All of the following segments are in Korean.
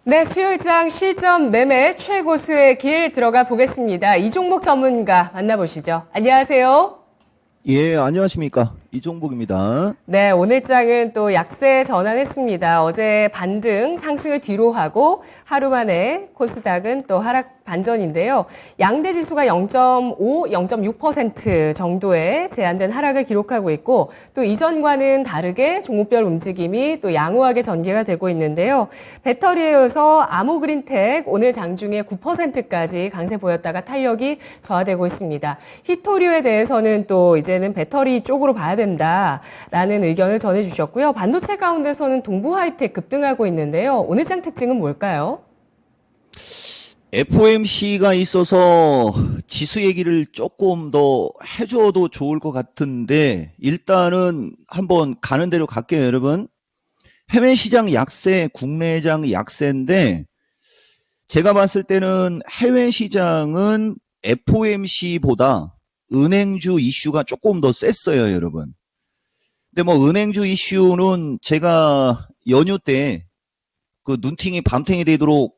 네, 수요일장 실전 매매 최고수의 길 들어가 보겠습니다. 이종목 전문가 만나보시죠. 안녕하세요. 예, 안녕하십니까. 이종복입니다. 네, 오늘 장은 또 약세 전환했습니다. 어제 반등 상승을 뒤로 하고 하루 만에 코스닥은 또 하락 반전인데요. 양대 지수가 0.5, 0.6% 정도의 제한된 하락을 기록하고 있고 또 이전과는 다르게 종목별 움직임이 또 양호하게 전개가 되고 있는데요. 배터리에 이어서 아모그린텍 오늘 장중에 9%까지 강세 보였다가 탄력이 저하되고 있습니다. 히토류에 대해서는 또 이제는 배터리 쪽으로 봐야 된다라는 의견을 전해주셨고요. 반도체 가운데서는 동부하이텍 급등하고 있는데요. 오늘 장 특징은 뭘까요? FOMC가 있어서 지수 얘기를 조금 더 해줘도 좋을 것 같은데, 일단은 한번 가는 대로 갈게요, 여러분. 해외 시장 약세, 국내장 약세인데, 제가 봤을 때는 해외 시장은 FOMC보다 은행주 이슈가 조금 더 셌어요, 여러분. 근데 뭐 은행주 이슈는 제가 연휴 때 그 눈팅이 밤탱이 되도록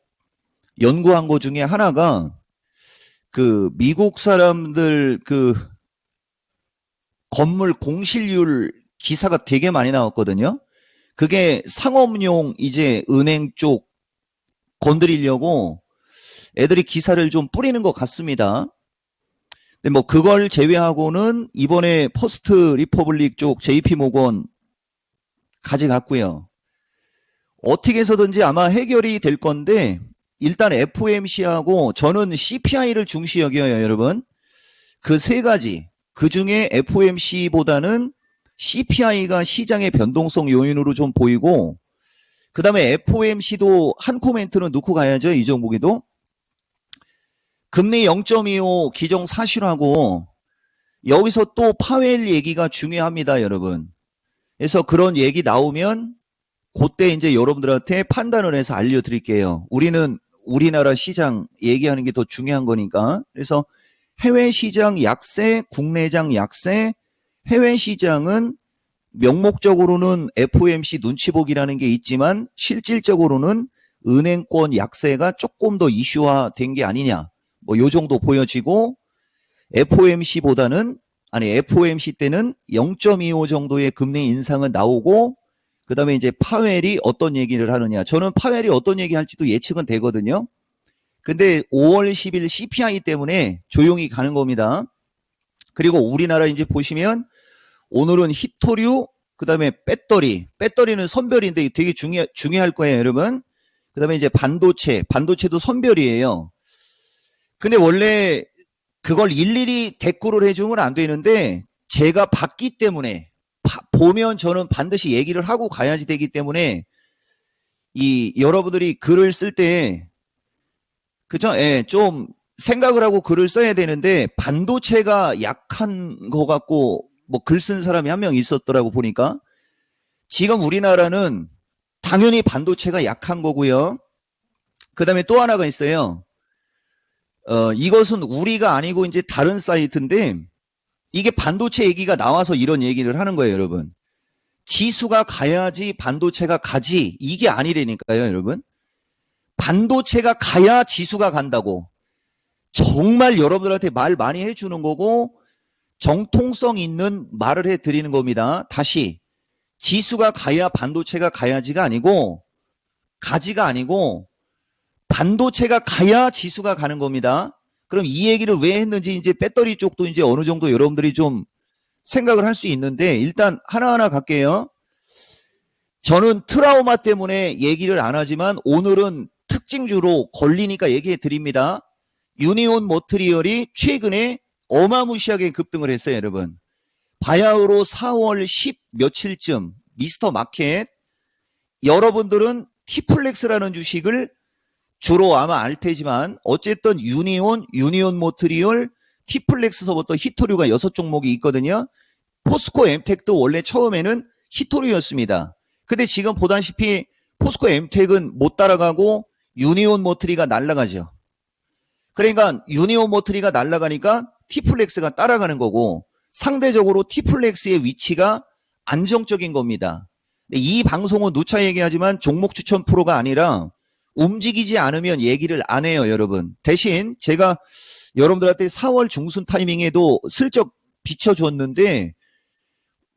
연구한 것 중에 하나가 그 미국 사람들 그 건물 공실률 기사가 되게 많이 나왔거든요. 그게 상업용 이제 은행 쪽 건드리려고 애들이 기사를 좀 뿌리는 것 같습니다. 근데 뭐 그걸 제외하고는 이번에 퍼스트 리퍼블릭 쪽 JP 모건 가져갔고요. 어떻게 해서든지 아마 해결이 될 건데 일단 FOMC하고 저는 CPI를 중시 여겨요, 여러분. 그 세 가지. 그 중에 FOMC보다는 CPI가 시장의 변동성 요인으로 좀 보이고, 그 다음에 FOMC도 한 코멘트는 넣고 가야죠, 이 종목에도. 금리 0.25 기정 사실하고, 여기서 또 파웰 얘기가 중요합니다, 여러분. 그래서 그런 얘기 나오면, 그때 이제 여러분들한테 판단을 해서 알려드릴게요. 우리는 우리나라 시장 얘기하는 게 더 중요한 거니까. 그래서 해외 시장 약세, 국내장 약세, 해외 시장은 명목적으로는 FOMC 눈치 보기라는 게 있지만 실질적으로는 은행권 약세가 조금 더 이슈화된 게 아니냐. 뭐 요 정도 보여지고 FOMC보다는 FOMC 때는 0.25 정도의 금리 인상은 나오고 그 다음에 이제 파웰이 어떤 얘기를 하느냐. 저는 파웰이 어떤 얘기 할지도 예측은 되거든요. 근데 5월 10일 CPI 때문에 조용히 가는 겁니다. 그리고 우리나라 이제 보시면 오늘은 히토류, 그 다음에 배터리는 선별인데 되게 중요할 거예요, 여러분. 그 다음에 이제 반도체도 선별이에요. 근데 원래 그걸 일일이 대꾸를 해주면 안 되는데 제가 봤기 때문에 보면 저는 반드시 얘기를 하고 가야지 되기 때문에 이 여러분들이 글을 쓸 때 그죠? 예, 좀 생각을 하고 글을 써야 되는데 반도체가 약한 거 같고 뭐 글 쓴 사람이 한 명 있었더라고 보니까 지금 우리나라는 당연히 반도체가 약한 거고요. 그 다음에 또 하나가 있어요. 이것은 우리가 아니고 이제 다른 사이트인데 이게 반도체 얘기가 나와서 이런 얘기를 하는 거예요, 여러분. 지수가 가야지 반도체가 가지 이게 아니라니까요, 여러분. 반도체가 가야 지수가 간다고. 정말 여러분들한테 말 많이 해주는 거고 정통성 있는 말을 해드리는 겁니다. 다시 지수가 가야 반도체가 가야지가 아니고 가지가 아니고 반도체가 가야 지수가 가는 겁니다. 그럼 이 얘기를 왜 했는지 이제 배터리 쪽도 이제 어느 정도 여러분들이 좀 생각을 할 수 있는데 일단 하나하나 갈게요. 저는 트라우마 때문에 얘기를 안 하지만 오늘은 특징주로 걸리니까 얘기해 드립니다. 유니온 모트리얼이 최근에 어마무시하게 급등을 했어요, 여러분. 바야흐로 4월 10 며칠쯤 미스터 마켓 여러분들은 티플렉스라는 주식을 주로 아마 알 테지만 어쨌든 유니온 모트리얼, 티플렉스서부터 히토류가 6종목이 있거든요. 포스코 엠텍도 원래 처음에는 히토류였습니다. 근데 지금 보다시피 포스코 엠텍은 못 따라가고 유니온 모트리가 날아가죠. 그러니까 유니온 모트리가 날아가니까 티플렉스가 따라가는 거고 상대적으로 티플렉스의 위치가 안정적인 겁니다. 이 방송은 누차 얘기하지만 종목 추천 프로가 아니라 움직이지 않으면 얘기를 안 해요, 여러분. 대신 제가 여러분들한테 4월 중순 타이밍에도 슬쩍 비춰줬는데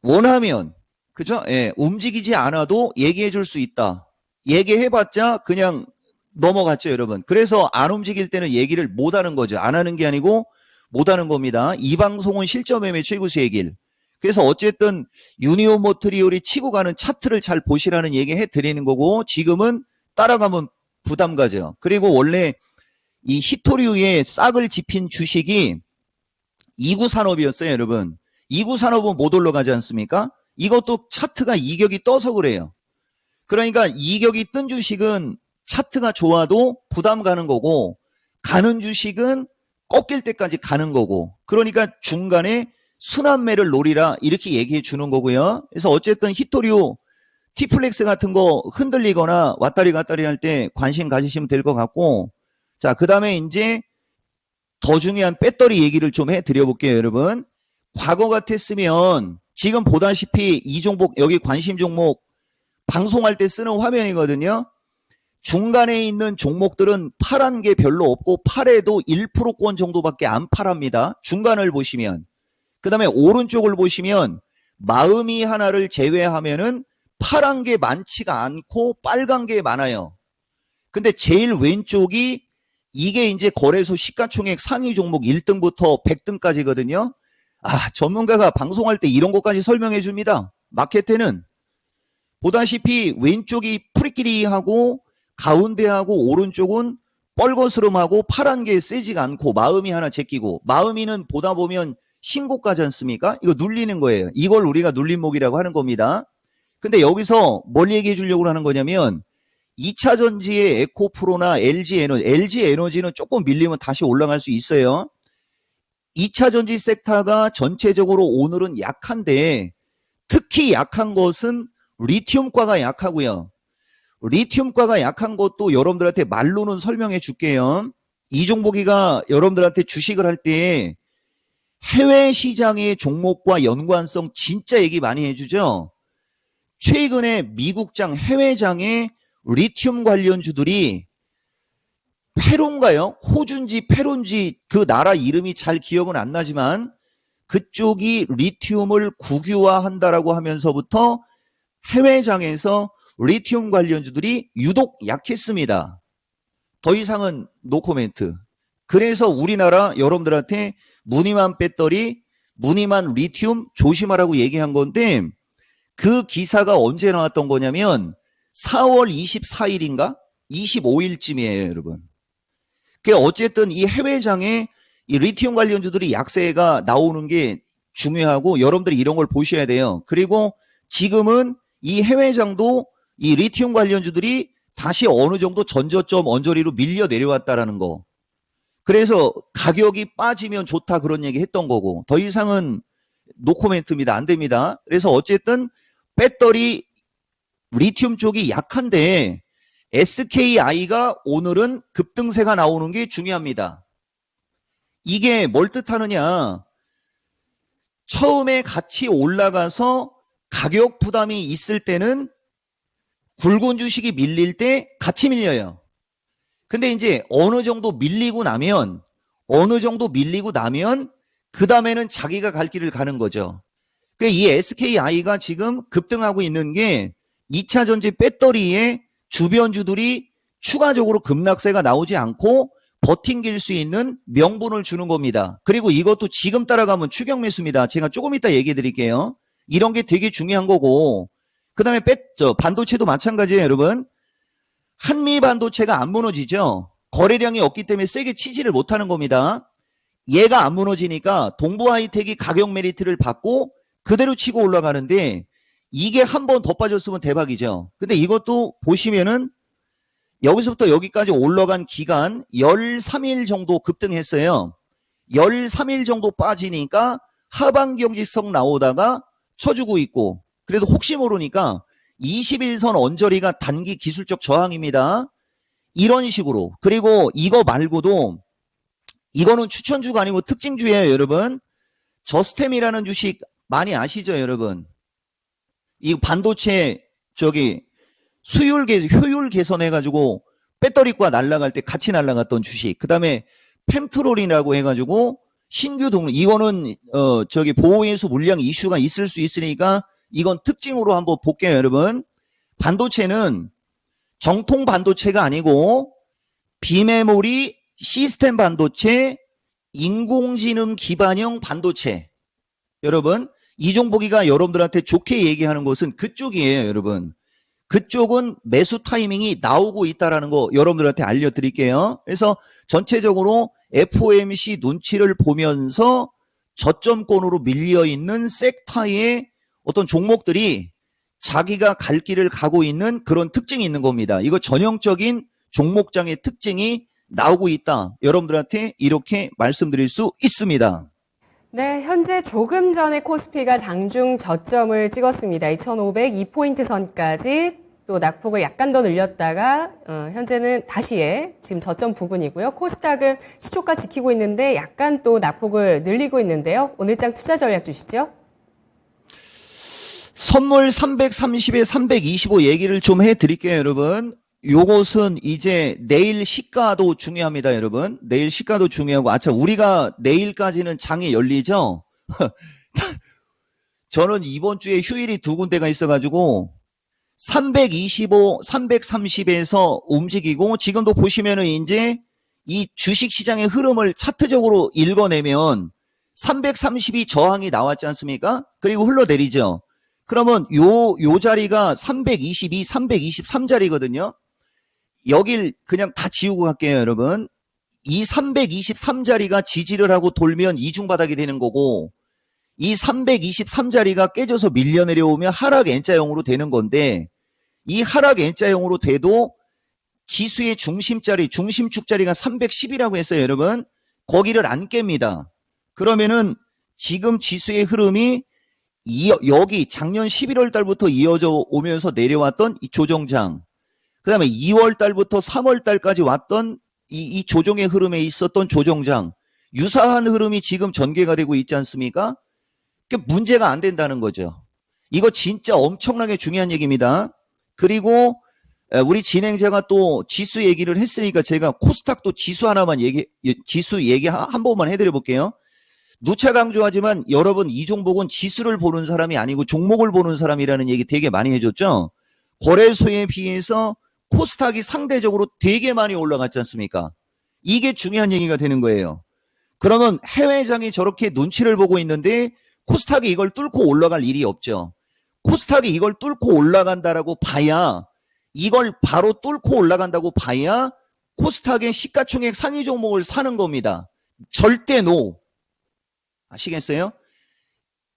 원하면 그죠? 예, 움직이지 않아도 얘기해 줄 수 있다. 얘기해봤자 그냥 넘어갔죠, 여러분. 그래서 안 움직일 때는 얘기를 못 하는 거죠. 안 하는 게 아니고 못 하는 겁니다. 이 방송은 실전 매매 최고수의 길. 그래서 어쨌든 유니온 모트리올이 치고 가는 차트를 잘 보시라는 얘기 해드리는 거고 지금은 따라가면 부담 가죠. 그리고 원래 이 히토류의 싹을 집힌 주식이 이구 산업이었어요, 여러분. 이구 산업은 못 올라가지 않습니까? 이것도 차트가 이격이 떠서 그래요. 그러니까 이격이 뜬 주식은 차트가 좋아도 부담 가는 거고 가는 주식은 꺾일 때까지 가는 거고 그러니까 중간에 순환매를 노리라 이렇게 얘기해 주는 거고요. 그래서 어쨌든 히토류 티플렉스 같은 거 흔들리거나 왔다리 갔다리 할 때 관심 가지시면 될 것 같고 자, 그 다음에 이제 더 중요한 배터리 얘기를 좀 해드려 볼게요, 여러분. 과거 같았으면 지금 보다시피 이 종목, 여기 관심 종목 방송할 때 쓰는 화면이거든요. 중간에 있는 종목들은 팔한 게 별로 없고 팔해도 1%권 정도밖에 안 팔합니다. 중간을 보시면. 그 다음에 오른쪽을 보시면 마음이 하나를 제외하면은 파란 게 많지가 않고 빨간 게 많아요. 근데 제일 왼쪽이 이게 이제 거래소 시가총액 상위 종목 1등부터 100등까지거든요. 아, 전문가가 방송할 때 이런 것까지 설명해 줍니다. 마켓에는. 보다시피 왼쪽이 프리끼리하고 가운데하고 오른쪽은 뻘거스름하고 파란 게 세지가 않고 마음이 하나 제끼고 마음이는 보다 보면 신고가지 않습니까? 이거 눌리는 거예요. 이걸 우리가 눌림목이라고 하는 겁니다. 근데 여기서 뭘 얘기해 주려고 하는 거냐면 2차 전지의 에코프로나 LG에너지는 조금 밀리면 다시 올라갈 수 있어요. 2차 전지 섹터가 전체적으로 오늘은 약한데 특히 약한 것은 리튬과가 약하고요. 리튬과가 약한 것도 여러분들한테 말로는 설명해 줄게요. 이 종목이가 여러분들한테 주식을 할 때 해외 시장의 종목과 연관성 진짜 얘기 많이 해주죠. 최근에 미국장 해외장의 리튬 관련주들이 페론가요? 호주인지 페론지 그 나라 이름이 잘 기억은 안 나지만 그쪽이 리튬을 국유화한다라고 하면서부터 해외장에서 리튬 관련주들이 유독 약했습니다. 더 이상은 노코멘트. 그래서 우리나라 여러분들한테 무늬만 배터리, 무늬만 리튬 조심하라고 얘기한 건데 그 기사가 언제 나왔던 거냐면 4월 24일인가? 25일쯤이에요, 여러분. 어쨌든 이 해외장에 이 리튬 관련주들이 약세가 나오는 게 중요하고 여러분들이 이런 걸 보셔야 돼요. 그리고 지금은 이 해외장도 이 리튬 관련주들이 다시 어느 정도 전저점 언저리로 밀려 내려왔다라는 거. 그래서 가격이 빠지면 좋다 그런 얘기 했던 거고 더 이상은 노코멘트입니다. 안 됩니다. 그래서 어쨌든 배터리 리튬 쪽이 약한데 SKI가 오늘은 급등세가 나오는 게 중요합니다. 이게 뭘 뜻하느냐? 처음에 같이 올라가서 가격 부담이 있을 때는 굵은 주식이 밀릴 때 같이 밀려요. 근데 이제 어느 정도 밀리고 나면 그 다음에는 자기가 갈 길을 가는 거죠. 이 SKI가 지금 급등하고 있는 게 2차 전지 배터리의 주변주들이 추가적으로 급락세가 나오지 않고 버팅길 수 있는 명분을 주는 겁니다. 그리고 이것도 지금 따라가면 추격 매수입니다. 제가 조금 이따 얘기해 드릴게요. 이런 게 되게 중요한 거고 그 다음에 반도체도 마찬가지예요, 여러분. 한미 반도체가 안 무너지죠. 거래량이 없기 때문에 세게 치지를 못하는 겁니다. 얘가 안 무너지니까 동부 하이텍이 가격 메리트를 받고 그대로 치고 올라가는데 이게 한 번 더 빠졌으면 대박이죠. 근데 이것도 보시면은 여기서부터 여기까지 올라간 기간 13일 정도 급등했어요. 13일 정도 빠지니까 하반 경직성 나오다가 쳐주고 있고 그래도 혹시 모르니까 21선 언저리가 단기 기술적 저항입니다. 이런 식으로. 그리고 이거 말고도 이거는 추천주가 아니고 특징주예요, 여러분. 저스템이라는 주식 많이 아시죠, 여러분? 이 반도체 효율 개선해가지고 배터리과 날아갈 때 같이 날아갔던 주식. 그 다음에 펜트롤이라고 해가지고 신규 등록, 이거는, 보호회수 물량 이슈가 있을 수 있으니까 이건 특징으로 한번 볼게요, 여러분. 반도체는 정통 반도체가 아니고 비메모리 시스템 반도체, 인공지능 기반형 반도체. 여러분, 이종복이가 여러분들한테 좋게 얘기하는 것은 그쪽이에요, 여러분. 그쪽은 매수 타이밍이 나오고 있다라는 거 여러분들한테 알려드릴게요. 그래서 전체적으로 FOMC 눈치를 보면서 저점권으로 밀려있는 섹터의 어떤 종목들이 자기가 갈 길을 가고 있는 그런 특징이 있는 겁니다. 이거 전형적인 종목장의 특징이 나오고 있다. 여러분들한테 이렇게 말씀드릴 수 있습니다. 네, 현재 조금 전에 코스피가 장중 저점을 찍었습니다. 2502포인트 선까지 또 낙폭을 약간 더 늘렸다가 현재는 다시에 지금 저점 부근이고요. 코스닥은 시초가 지키고 있는데 약간 또 낙폭을 늘리고 있는데요. 오늘장 투자 전략 주시죠. 선물 330에 325 얘기를 좀 해드릴게요, 여러분. 요것은 이제 내일 시가도 중요합니다, 여러분. 내일 시가도 중요하고, 우리가 내일까지는 장이 열리죠? 저는 이번 주에 휴일이 두 군데가 있어가지고, 325, 330에서 움직이고, 지금도 보시면은 이제 이 주식 시장의 흐름을 차트적으로 읽어내면 330이 저항이 나왔지 않습니까? 그리고 흘러내리죠. 그러면 요 자리가 322, 323자리거든요. 여길 그냥 다 지우고 갈게요, 여러분. 이 323자리가 지지를 하고 돌면 이중바닥이 되는 거고, 이 323자리가 깨져서 밀려 내려오면 하락 N자형으로 되는 건데, 이 하락 N자형으로 돼도 지수의 중심자리, 중심축자리가 310이라고 했어요, 여러분. 거기를 안 깹니다. 그러면은 지금 지수의 흐름이 여기 작년 11월 달부터 이어져 오면서 내려왔던 이 조정장, 그 다음에 2월 달부터 3월 달까지 왔던 이 조정의 흐름에 있었던 조정장, 유사한 흐름이 지금 전개가 되고 있지 않습니까? 문제가 안 된다는 거죠. 이거 진짜 엄청나게 중요한 얘기입니다. 그리고 우리 진행자가 또 지수 얘기를 했으니까 제가 코스닥도 지수 하나만 지수 얘기 한 번만 해드려 볼게요. 누차 강조하지만 여러분, 이종복은 지수를 보는 사람이 아니고 종목을 보는 사람이라는 얘기 되게 많이 해줬죠. 거래소에 비해서 코스닥이 상대적으로 되게 많이 올라갔지 않습니까? 이게 중요한 얘기가 되는 거예요. 그러면 해외장이 저렇게 눈치를 보고 있는데 코스닥이 이걸 뚫고 올라갈 일이 없죠. 코스닥이 이걸 뚫고 올라간다라고 봐야, 이걸 바로 뚫고 올라간다고 봐야 코스닥의 시가총액 상위 종목을 사는 겁니다. 절대 노. 아시겠어요?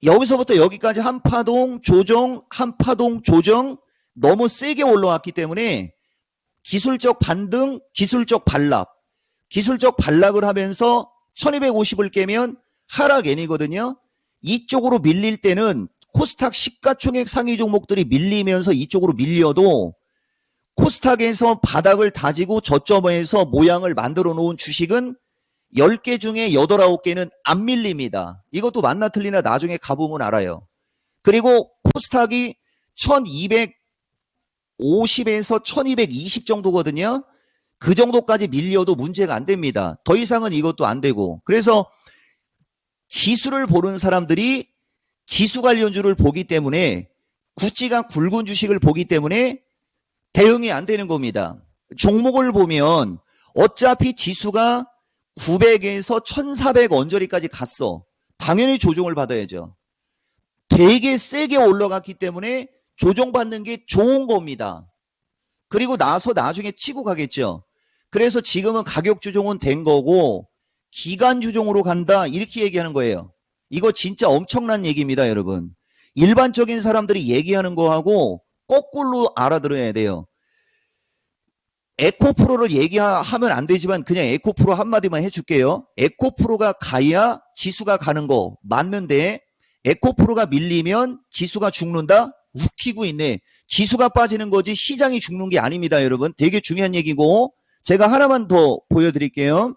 여기서부터 여기까지 한파동 조정, 한파동 조정, 너무 세게 올라왔기 때문에 기술적 반등, 기술적 반락, 기술적 반락을 하면서 1250을 깨면 하락 N이거든요. 이쪽으로 밀릴 때는 코스닥 시가총액 상위 종목들이 밀리면서 이쪽으로 밀려도 코스닥에서 바닥을 다지고 저점에서 모양을 만들어 놓은 주식은 10개 중에 8, 9개는 안 밀립니다. 이것도 맞나 틀리나 나중에 가보면 알아요. 그리고 코스닥이 1250에서 1220 정도거든요. 그 정도까지 밀려도 문제가 안 됩니다. 더 이상은 이것도 안 되고. 그래서 지수를 보는 사람들이 지수 관련주를 보기 때문에, 구찌가 굵은 주식을 보기 때문에 대응이 안 되는 겁니다. 종목을 보면 어차피 지수가 900에서 1400 언저리까지 갔어. 당연히 조정을 받아야죠. 되게 세게 올라갔기 때문에 조정받는 게 좋은 겁니다. 그리고 나서 나중에 치고 가겠죠. 그래서 지금은 가격 조정은 된 거고 기간 조정으로 간다, 이렇게 얘기하는 거예요. 이거 진짜 엄청난 얘기입니다, 여러분. 일반적인 사람들이 얘기하는 거하고 거꾸로 알아들어야 돼요. 에코프로를 얘기하면 안 되지만 그냥 에코프로 한마디만 해줄게요. 에코프로가 가야 지수가 가는 거 맞는데, 에코프로가 밀리면 지수가 죽는다? 웃기고 있네. 지수가 빠지는 거지 시장이 죽는 게 아닙니다, 여러분. 되게 중요한 얘기고, 제가 하나만 더 보여드릴게요.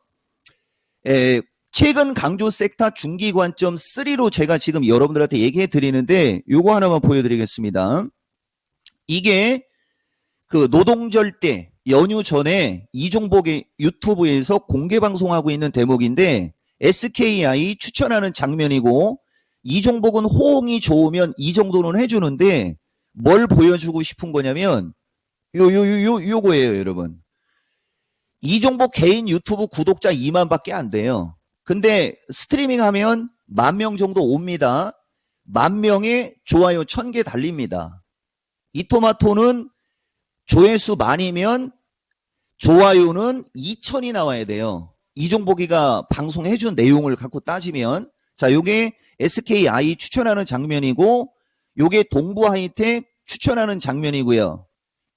최근 강조 섹터 중기 관점 3로 제가 지금 여러분들한테 얘기해 드리는데, 요거 하나만 보여드리겠습니다. 이게 그 노동절 때 연휴 전에 이종복의 유튜브에서 공개 방송하고 있는 대목인데 SKI 추천하는 장면이고 이종복은 호응이 좋으면 이 정도는 해주는데 뭘 보여주고 싶은 거냐면 요거예요, 여러분. 이종복 개인 유튜브 구독자 2만밖에 안 돼요. 근데 스트리밍 하면 10,000명 정도 옵니다. 10,000명에 좋아요 1000개 달립니다. 이 토마토는 조회수 만이면 좋아요는 2000이 나와야 돼요. 이종복이가 방송해준 내용을 갖고 따지면. 자, 요게 SKI 추천하는 장면이고 요게 동부 하이텍 추천하는 장면이고요.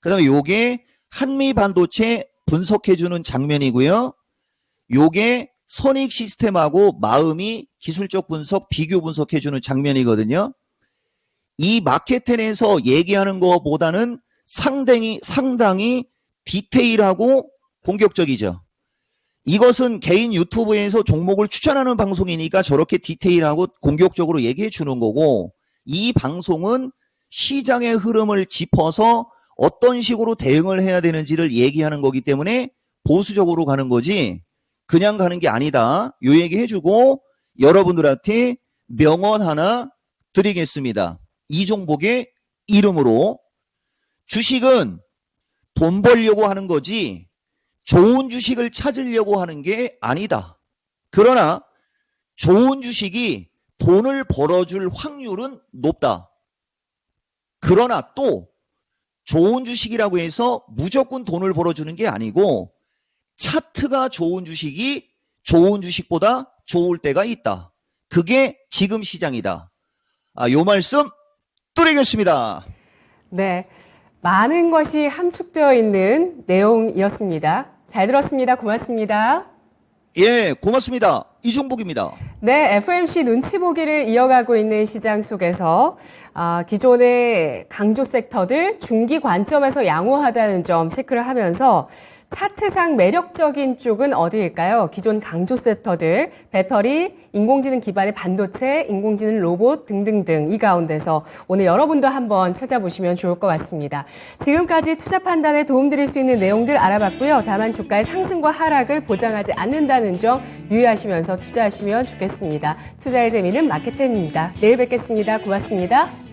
그 다음에 요게 한미반도체 분석해주는 장면이고요. 요게 선익 시스템하고 마음이 기술적 분석, 비교 분석해주는 장면이거든요. 이 마케텐에서 얘기하는 것보다는 상당히 디테일하고 공격적이죠. 이것은 개인 유튜브에서 종목을 추천하는 방송이니까 저렇게 디테일하고 공격적으로 얘기해 주는 거고, 이 방송은 시장의 흐름을 짚어서 어떤 식으로 대응을 해야 되는지를 얘기하는 거기 때문에 보수적으로 가는 거지 그냥 가는 게 아니다. 요 얘기 해주고 여러분들한테 명언 하나 드리겠습니다. 이종복의 이름으로. 주식은 돈 벌려고 하는 거지 좋은 주식을 찾으려고 하는 게 아니다. 그러나 좋은 주식이 돈을 벌어줄 확률은 높다. 그러나 또 좋은 주식이라고 해서 무조건 돈을 벌어주는 게 아니고 차트가 좋은 주식이 좋은 주식보다 좋을 때가 있다. 그게 지금 시장이다. 요 말씀 드리겠습니다. 네. 많은 것이 함축되어 있는 내용이었습니다. 잘 들었습니다. 고맙습니다. 예, 고맙습니다. 이종복입니다. 네, FOMC 눈치 보기를 이어가고 있는 시장 속에서 기존의 강조 섹터들 중기 관점에서 양호하다는 점 체크를 하면서 차트상 매력적인 쪽은 어디일까요? 기존 강조 섹터들, 배터리, 인공지능 기반의 반도체, 인공지능 로봇 등등등 이 가운데서 오늘 여러분도 한번 찾아보시면 좋을 것 같습니다. 지금까지 투자 판단에 도움드릴 수 있는 내용들 알아봤고요. 다만 주가의 상승과 하락을 보장하지 않는다는 점 유의하시면서 투자하시면 좋겠습니다. 투자의 재미는 마케팅입니다. 내일 뵙겠습니다. 고맙습니다.